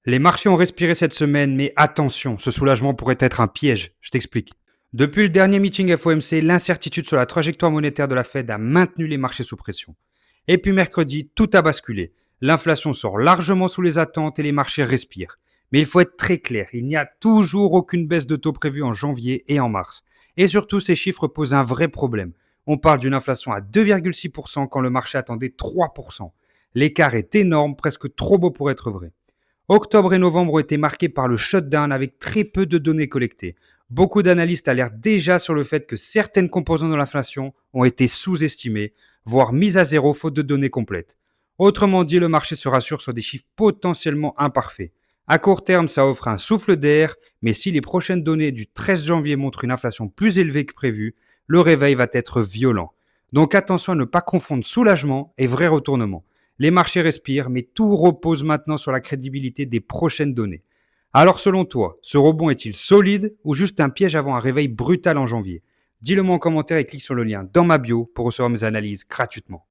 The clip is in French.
Les marchés ont respiré cette semaine, mais attention, ce soulagement pourrait être un piège. Je t'explique. Depuis le dernier meeting FOMC, l'incertitude sur la trajectoire monétaire de la Fed a maintenu les marchés sous pression. Et puis mercredi, tout a basculé. L'inflation sort largement sous les attentes et les marchés respirent. Mais il faut être très clair, il n'y a toujours aucune baisse de taux prévue en janvier et en mars. Et surtout, ces chiffres posent un vrai problème. On parle d'une inflation à 2,6% quand le marché attendait 3%. L'écart est énorme, presque trop beau pour être vrai. Octobre et novembre ont été marqués par le shutdown avec très peu de données collectées. Beaucoup d'analystes alertent déjà sur le fait que certaines composantes de l'inflation ont été sous-estimées, voire mises à zéro faute de données complètes. Autrement dit, le marché se rassure sur des chiffres potentiellement imparfaits. À court terme, ça offre un souffle d'air, mais si les prochaines données du 13 janvier montrent une inflation plus élevée que prévu, le réveil va être violent. Donc attention à ne pas confondre soulagement et vrai retournement. Les marchés respirent, mais tout repose maintenant sur la crédibilité des prochaines données. Alors selon toi, ce rebond est-il solide ou juste un piège avant un réveil brutal en janvier? Dis-le moi en commentaire et clique sur le lien dans ma bio pour recevoir mes analyses gratuitement.